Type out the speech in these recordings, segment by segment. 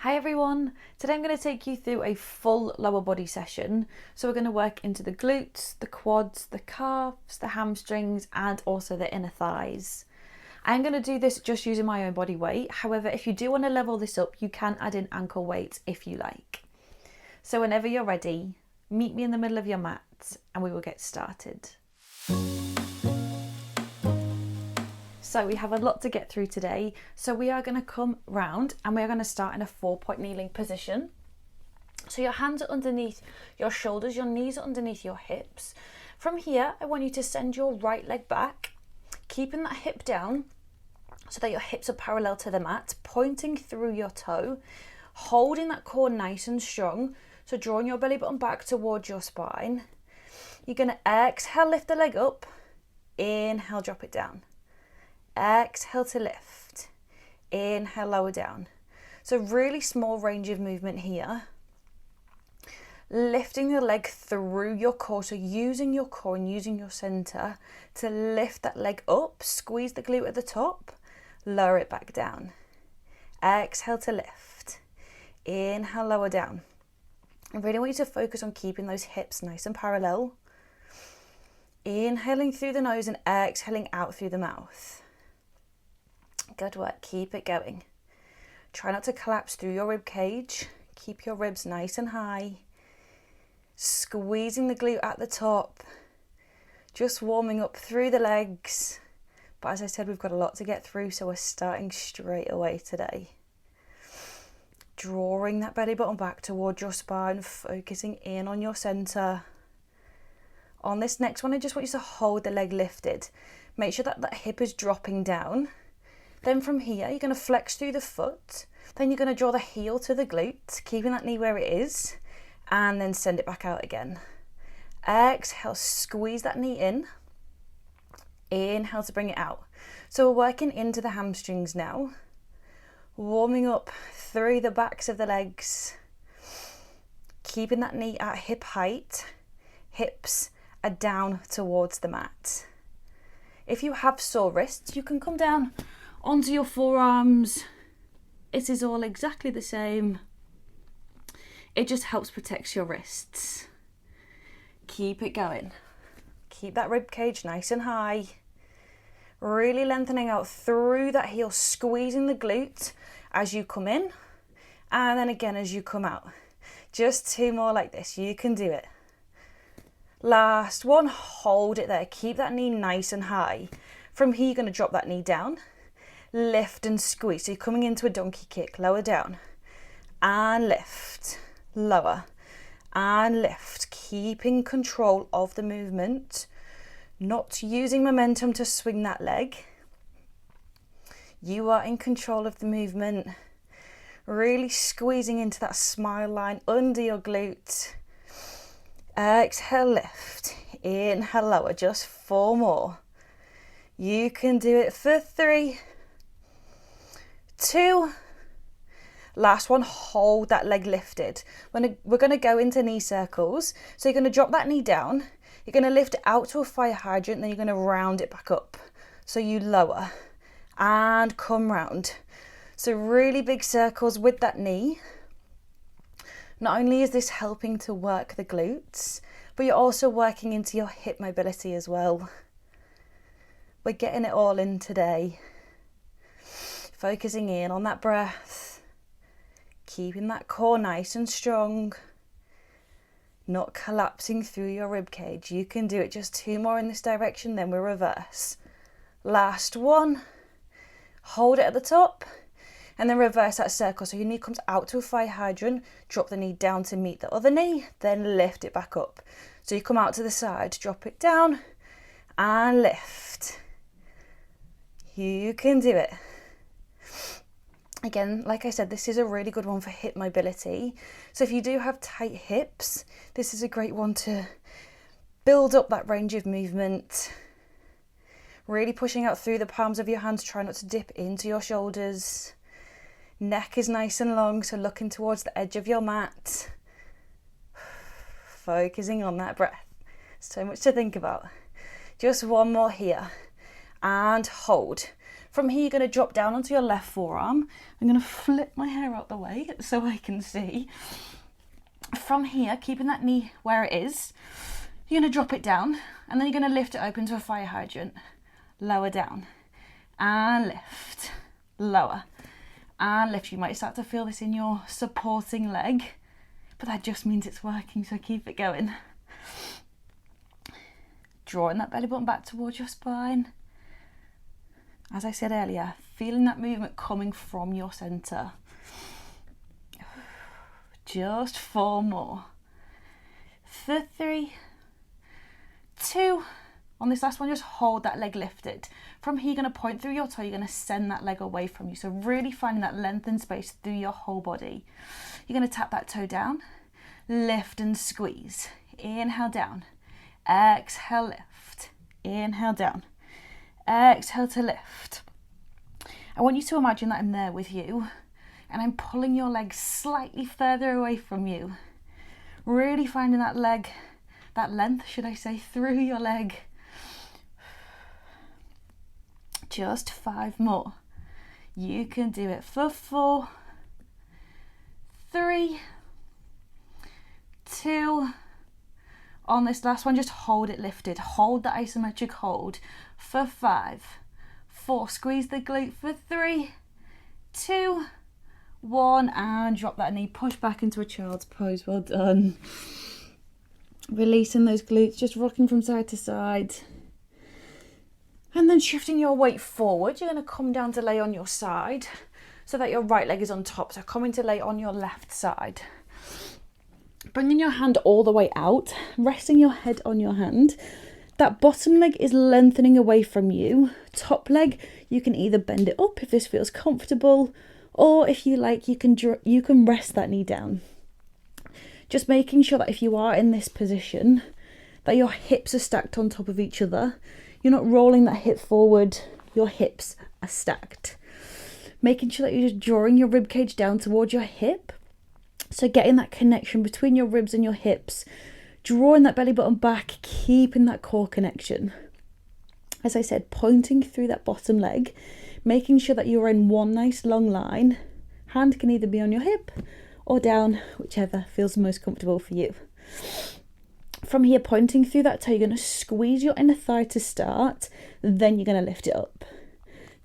Hi everyone, today I'm going to take you through a full lower body session. So we're going to work into the glutes, the quads, the calves, the hamstrings and also the inner thighs. I'm going to do this just using my own body weight. However, if you do want to level this up, you can add in ankle weights if you like. So whenever you're ready, meet me in the middle of your mat and we will get started. So we have a lot to get through today. So we are going to come round and we're going to start in a 4-point kneeling position. So your hands are underneath your shoulders, your knees are underneath your hips. From here, I want you to send your right leg back, keeping that hip down so that your hips are parallel to the mat, pointing through your toe, holding that core nice and strong. So drawing your belly button back towards your spine. You're going to exhale, lift the leg up, inhale, drop it down. Exhale to lift, inhale, lower down. So really small range of movement here. Lifting the leg through your core, so using your core and using your center to lift that leg up, squeeze the glute at the top, lower it back down. Exhale to lift, inhale, lower down. I really want you to focus on keeping those hips nice and parallel. Inhaling through the nose and exhaling out through the mouth. Good work, keep it going. Try not to collapse through your rib cage. Keep your ribs nice and high. Squeezing the glute at the top. Just warming up through the legs. But as I said, we've got a lot to get through, so we're starting straight away today. Drawing that belly button back towards your spine, focusing in on your center. On this next one, I just want you to hold the leg lifted. Make sure that that hip is dropping down. Then from here, you're going to flex through the foot. Then you're going to draw the heel to the glute, keeping that knee where it is, and then send it back out again. Exhale, squeeze that knee in. Inhale to bring it out. So we're working into the hamstrings now. Warming up through the backs of the legs. Keeping that knee at hip height. Hips are down towards the mat. If you have sore wrists, you can come down onto your forearms. It is all exactly the same. It just helps protect your wrists. Keep it going. Keep that rib cage nice and high. Really lengthening out through that heel, squeezing the glute as you come in and then again as you come out. Just 2 more like this. You can do it. Last one, hold it there. Keep that knee nice and high. From here, you're going to drop that knee down. Lift and squeeze. So you're coming into a donkey kick. Lower down. And lift. Lower. And lift. Keeping control of the movement. Not using momentum to swing that leg. You are in control of the movement. Really squeezing into that smile line under your glute. Exhale, lift. Inhale, lower. Just 4 more. You can do it for 3, 2. Last one, hold that leg lifted. We're going to go into knee circles. So you're going to drop that knee down. You're going to lift it out to a fire hydrant. Then you're going to round it back up. So you lower and come round. So really big circles with that knee. Not only is this helping to work the glutes, but you're also working into your hip mobility as well. We're getting it all in today. Focusing in on that breath. Keeping that core nice and strong. Not collapsing through your rib cage. You can do it. Just 2 more in this direction, then we reverse. Last one. Hold it at the top. And then reverse that circle. So your knee comes out to a fire hydrant. Drop the knee down to meet the other knee. Then lift it back up. So you come out to the side. Drop it down. And lift. You can do it. Again, like I said, this is a really good one for hip mobility. So if you do have tight hips, this is a great one to build up that range of movement. Really pushing out through the palms of your hands. Try not to dip into your shoulders. Neck is nice and long, so looking towards the edge of your mat. Focusing on that breath. So much to think about. Just 1 more here. And hold. From here, you're going to drop down onto your left forearm. I'm going to flip my hair out the way so I can see. From here, keeping that knee where it is, you're going to drop it down, and then you're going to lift it open to a fire hydrant. Lower down, and lift, lower, and lift. You might start to feel this in your supporting leg, but that just means it's working, so keep it going. Drawing that belly button back towards your spine. As I said earlier, feeling that movement coming from your centre. Just 4 more. For 3, 2. On this last one, just hold that leg lifted. From here, you're going to point through your toe. You're going to send that leg away from you. So really finding that length and space through your whole body. You're going to tap that toe down, lift and squeeze. Inhale down, exhale, lift. Inhale down, exhale to lift. I want you to imagine that I'm there with you and I'm pulling your leg slightly further away from you. Really finding that leg, that length, should I say, through your leg. Just 5 more. You can do it for 4, 3, 2. On this last one, just hold it lifted. Hold the isometric hold for 5, 4. Squeeze the glute for 3, 2, 1. And drop that knee. Push back into a child's pose. Well done. Releasing those glutes, just rocking from side to side. And then shifting your weight forward, you're going to come down to lay on your side so that your right leg is on top. So coming to lay on your left side. Bringing your hand all the way out, resting your head on your hand. That bottom leg is lengthening away from you. Top leg, you can either bend it up if this feels comfortable, or if you like, you can rest that knee down. Just making sure that if you are in this position, that your hips are stacked on top of each other. You're not rolling that hip forward, your hips are stacked. Making sure that you're just drawing your rib cage down towards your hip. So getting that connection between your ribs and your hips, drawing that belly button back, keeping that core connection. As I said, pointing through that bottom leg, making sure that you're in one nice long line. Hand can either be on your hip or down, whichever feels most comfortable for you. From here, pointing through that toe, you're going to squeeze your inner thigh to start, then you're going to lift it up,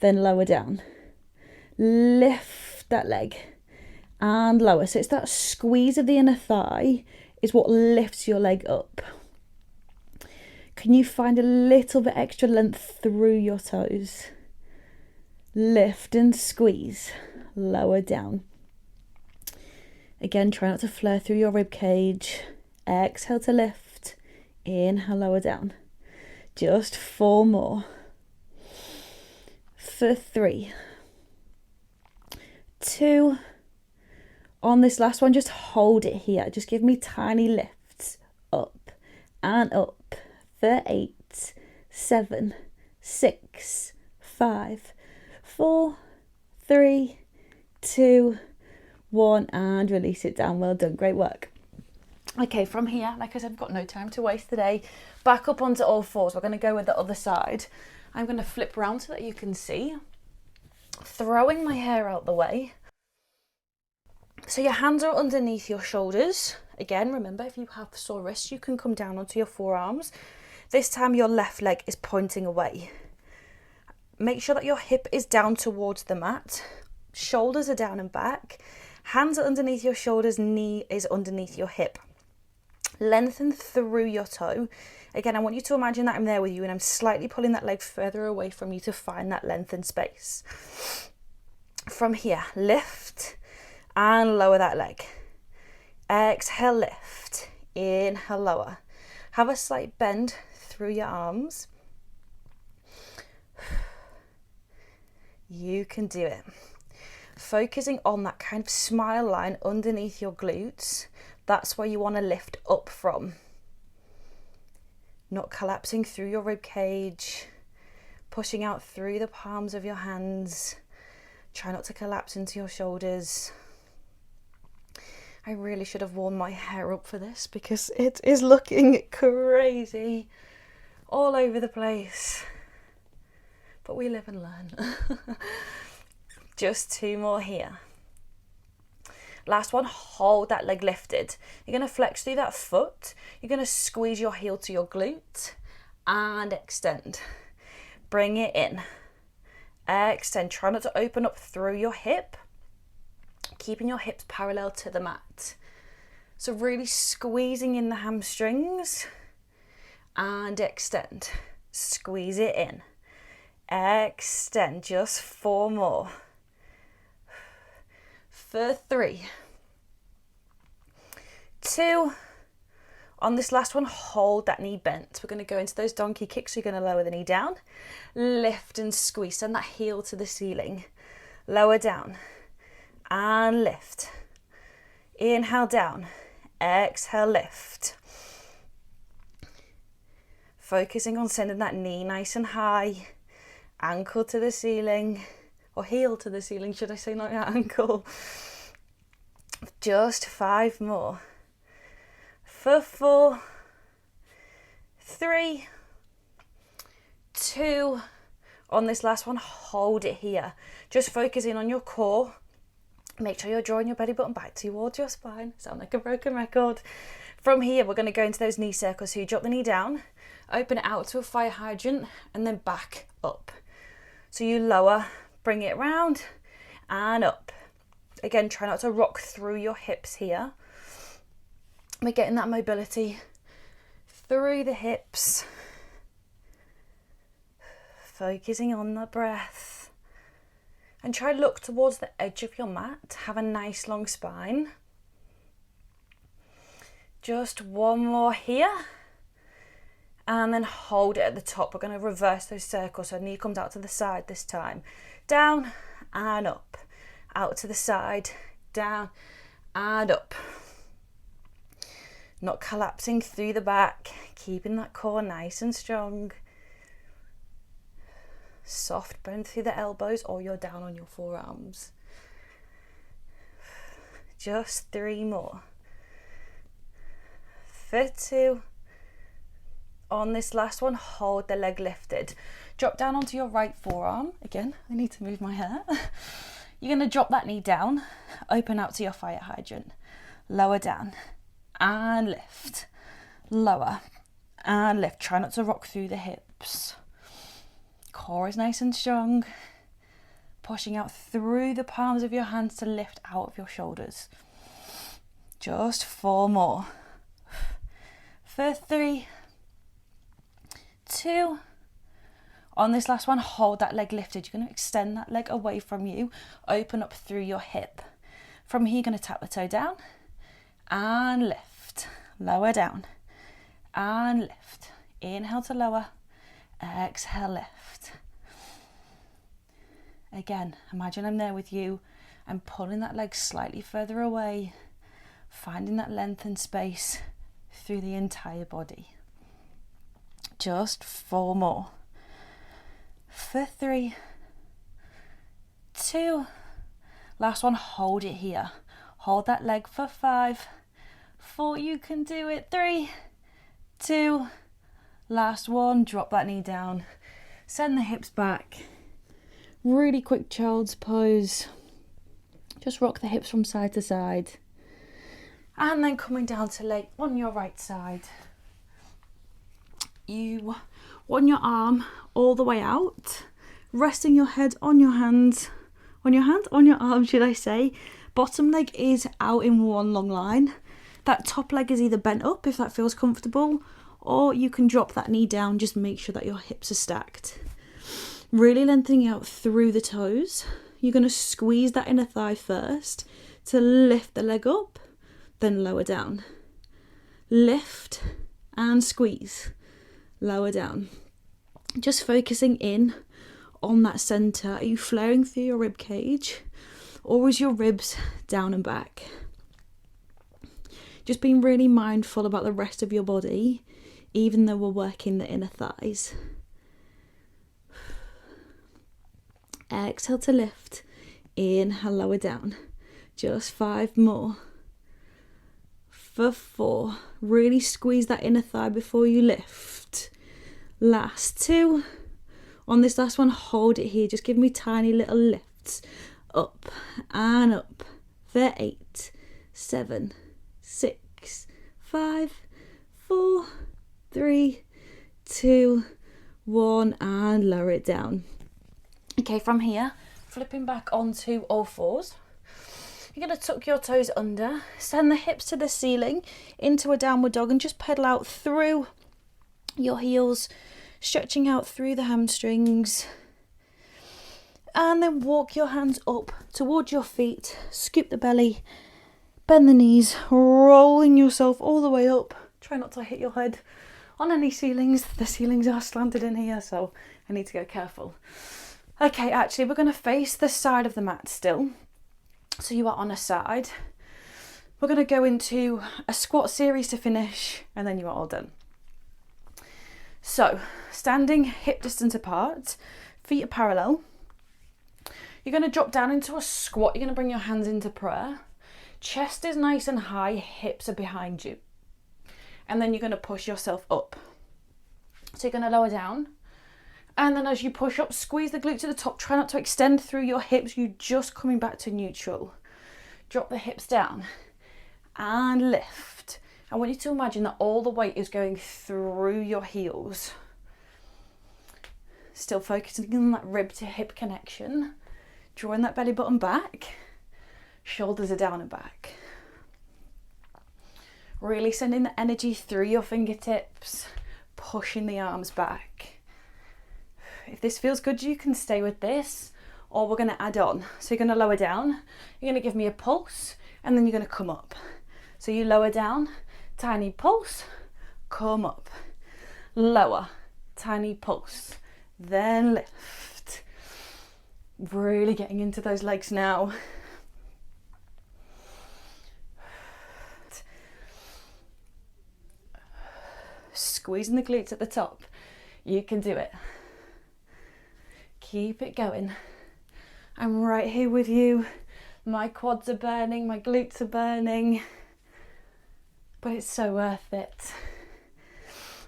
then lower down. Lift that leg and lower. So it's that squeeze of the inner thigh is what lifts your leg up. Can you find a little bit extra length through your toes? Lift and squeeze, lower down. Again, try not to flare through your rib cage. Exhale to lift. Inhale, lower down. Just 4 more. For 3, 2. On this last one, just hold it here. Just give me tiny lifts up and up. For 8, 7, 6, 5, 4, 3, 2, 1, and release it down. Well done, great work. Okay, from here, like I said, I've got no time to waste today. Back up onto all fours. We're going to go with the other side. I'm going to flip around so that you can see. Throwing my hair out the way. So your hands are underneath your shoulders. Again, remember, if you have sore wrists, you can come down onto your forearms. This time your left leg is pointing away. Make sure that your hip is down towards the mat. Shoulders are down and back. Hands are underneath your shoulders, knee is underneath your hip. Lengthen through your toe. Again, I want you to imagine that I'm there with you and I'm slightly pulling that leg further away from you to find that length and space. From here, lift and lower that leg. Exhale, lift. Inhale, lower. Have a slight bend through your arms. You can do it. Focusing on that kind of smile line underneath your glutes. That's where you want to lift up from. Not collapsing through your rib cage. Pushing out through the palms of your hands. Try not to collapse into your shoulders. I really should have worn my hair up for this because it is looking crazy all over the place. but we live and learn. Just 2 more here. Last one, hold that leg lifted. You're going to flex through that foot. You're going to squeeze your heel to your glute and extend. Bring it in. Extend. Try not to open up through your hip, keeping your hips parallel to the mat. So really squeezing in the hamstrings and extend. Squeeze it in. Extend. Just 4 more. For 3, 2. On this last one, hold that knee bent. We're going to go into those donkey kicks. So you're going to lower the knee down, lift and squeeze. Send that heel to the ceiling. Lower down and lift. Inhale down. Exhale, lift. Focusing on sending that knee nice and high. Ankle to the ceiling. Or heel to the ceiling, should I say, not your ankle. Just 5 more. For 4, 3, 2. On this last one, hold it here. Just focusing on your core. Make sure you're drawing your belly button back towards your spine. Sound like a broken record. From here, we're going to go into those knee circles. So you drop the knee down, open it out to a fire hydrant, and then back up. So you lower, bring it round and up. Again, try not to rock through your hips here. We're getting that mobility through the hips. Focusing on the breath. And try to look towards the edge of your mat. Have a nice long spine. Just 1 more here. And then hold it at the top. We're going to reverse those circles. So knee comes out to the side this time. Down and up. Out to the side. Down and up. Not collapsing through the back. Keeping that core nice and strong. Soft bend through the elbows or you're down on your forearms. Just 3 more. For 2. On this last one, hold the leg lifted. Drop down onto your right forearm. Again, I need to move my hair. You're going to drop that knee down, open out to your fire hydrant. Lower down and lift. Lower and lift. Try not to rock through the hips. Core is nice and strong. Pushing out through the palms of your hands to lift out of your shoulders. Just 4 more. For 3, 2. On this last one, hold that leg lifted. You're going to extend that leg away from you. Open up through your hip. From here, you're going to tap the toe down and lift. Lower down and lift. Inhale to lower. Exhale, lift. Again, imagine I'm there with you. I'm pulling that leg slightly further away. Finding that length and space through the entire body. Just 4 more. For 3, 2. Last one, hold it here. Hold that leg for 5, 4, you can do it. 3, 2. Last one, drop that knee down. Send the hips back. Really quick child's pose. Just rock the hips from side to side. And then coming down to lay on your right side. You want your arm all the way out, resting your head on your hands, on your arm, should I say. Bottom leg is out in one long line. That top leg is either bent up if that feels comfortable, or you can drop that knee down. Just make sure that your hips are stacked. Really lengthening out through the toes. You're going to squeeze that inner thigh first to lift the leg up, then lower down. Lift and squeeze. Lower down. Just focusing in on that centre. Are you flaring through your rib cage, or is your ribs down and back? Just being really mindful about the rest of your body, even though we're working the inner thighs. Exhale to lift. Inhale, lower down. Just 5 more. For 4. Really squeeze that inner thigh before you lift. Last 2. On this last one, hold it here. Just give me tiny little lifts. Up and up. For 8, 7, 6, 5, 4, 3, 2, 1, and lower it down. Okay, from here, flipping back onto all fours. You're going to tuck your toes under, send the hips to the ceiling into a downward dog, and just pedal out through your heels, stretching out through the hamstrings. And then walk your hands up towards your feet, scoop the belly, bend the knees, rolling yourself all the way up. Try not to hit your head on any ceilings. The ceilings are slanted in here, so I need to go careful. Okay, actually, we're going to face the side of the mat still. So you are on a side. We're going to go into a squat series to finish, and then you are all done. So, standing hip distance apart, feet are parallel. You're going to drop down into a squat. You're going to bring your hands into prayer. Chest is nice and high, hips are behind you. And then you're going to push yourself up. So you're going to lower down. And then as you push up, squeeze the glute to the top. Try not to extend through your hips. You're just coming back to neutral. Drop the hips down and lift. I want you to imagine that all the weight is going through your heels. Still focusing on that rib to hip connection. Drawing that belly button back. Shoulders are down and back. Really sending the energy through your fingertips. Pushing the arms back. If this feels good, you can stay with this, or we're going to add on. So you're going to lower down. You're going to give me a pulse, and then you're going to come up. So you lower down, tiny pulse, come up. Lower, tiny pulse, then lift. Really getting into those legs now. Squeezing the glutes at the top. You can do it. Keep it going. I'm right here with you. My quads are burning, my glutes are burning, but it's so worth it.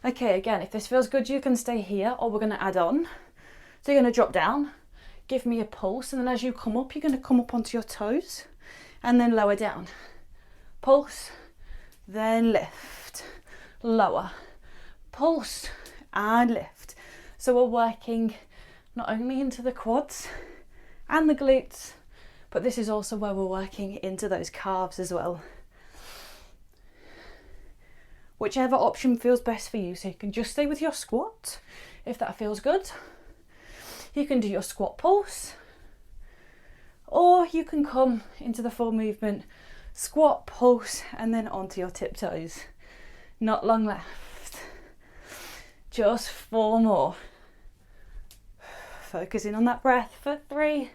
Okay, again, if this feels good, you can stay here, or we're going to add on. So you're going to drop down, give me a pulse, and then as you come up, you're going to come up onto your toes, and then lower down. Pulse, then lift, lower, pulse, and lift. So we're working not only into the quads and the glutes, but this is also where we're working into those calves as well. Whichever option feels best for you. So you can just stay with your squat if that feels good. You can do your squat pulse, or you can come into the full movement, squat, pulse, and then onto your tiptoes. Not long left. Just 4 more. Focusing on that breath for 3,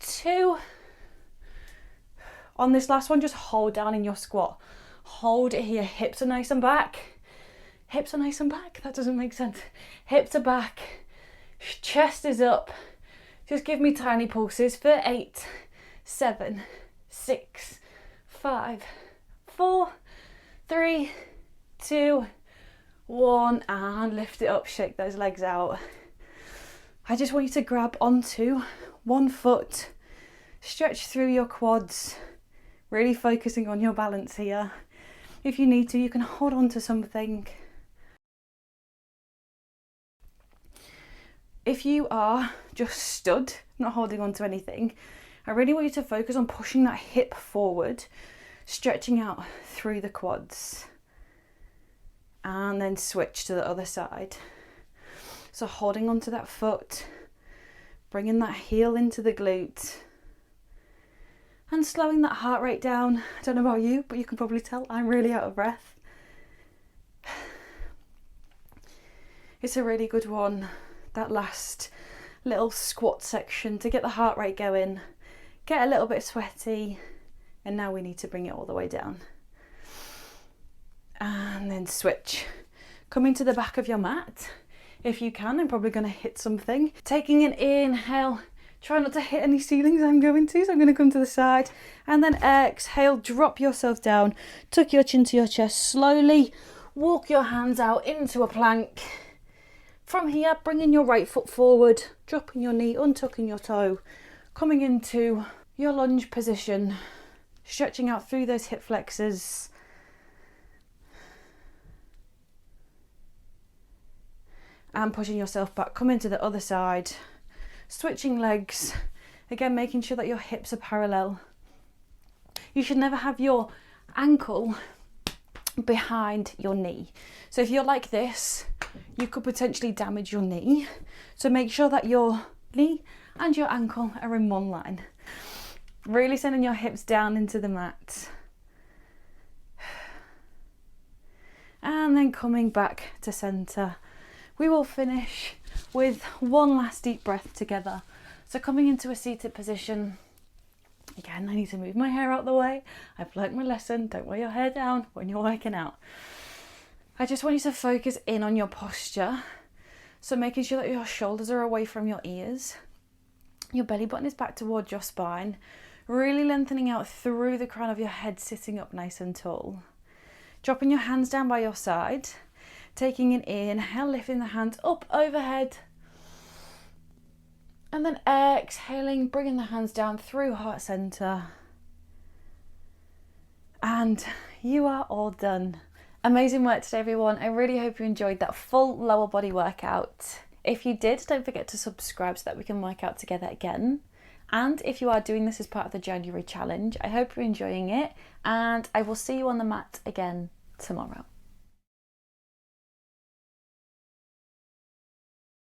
2. On this last one, just hold down in your squat. Hold it here. Hips are nice and back. Hips are nice and back. That doesn't make sense. Hips are back. Chest is up. Just give me tiny pulses for 8, 7, 6, 5, 4, 3, 2, 1, and lift it up. Shake those legs out. I just want you to grab onto one foot. Stretch through your quads. Really focusing on your balance here. If you need to, you can hold on to something. If you are just stood, not holding on to anything, I really want you to focus on pushing that hip forward, stretching out through the quads, and then switch to the other side. So holding onto that foot, bringing that heel into the glute, and slowing that heart rate down. I don't know about you, but you can probably tell I'm really out of breath. It's a really good one, that last little squat section, to get the heart rate going, get a little bit sweaty, and now we need to bring it all the way down. And then switch. Coming to the back of your mat. If you can, I'm probably going to hit something. Taking an inhale. Try not to hit any ceilings I'm going to, so I'm going to come to the side. And then exhale, drop yourself down, tuck your chin to your chest slowly, walk your hands out into a plank, From here, bringing your right foot forward, dropping your knee, untucking your toe, coming into your lunge position, stretching out through those hip flexors. And pushing yourself back, coming to the other side, switching legs, again making sure that your hips are parallel. You should never have your ankle behind your knee. So if you're like this, you could potentially damage your knee. So make sure that your knee and your ankle are in one line. Really sending your hips down into the mat. And then coming back to center. We will finish with one last deep breath together. So coming into a seated position. Again, I need to move my hair out the way. I've learnt my lesson. Don't wear your hair down when you're working out. I just want you to focus in on your posture. So making sure that your shoulders are away from your ears. Your belly button is back towards your spine. Really lengthening out through the crown of your head, sitting up nice and tall. Dropping your hands down by your side. Taking an inhale, lifting the hands up overhead. And then exhaling, bringing the hands down through heart center. And you are all done. Amazing work today, everyone. I really hope you enjoyed that full lower body workout. If you did, don't forget to subscribe so that we can work out together again. And if you are doing this as part of the January challenge, I hope you're enjoying it. And I will see you on the mat again tomorrow.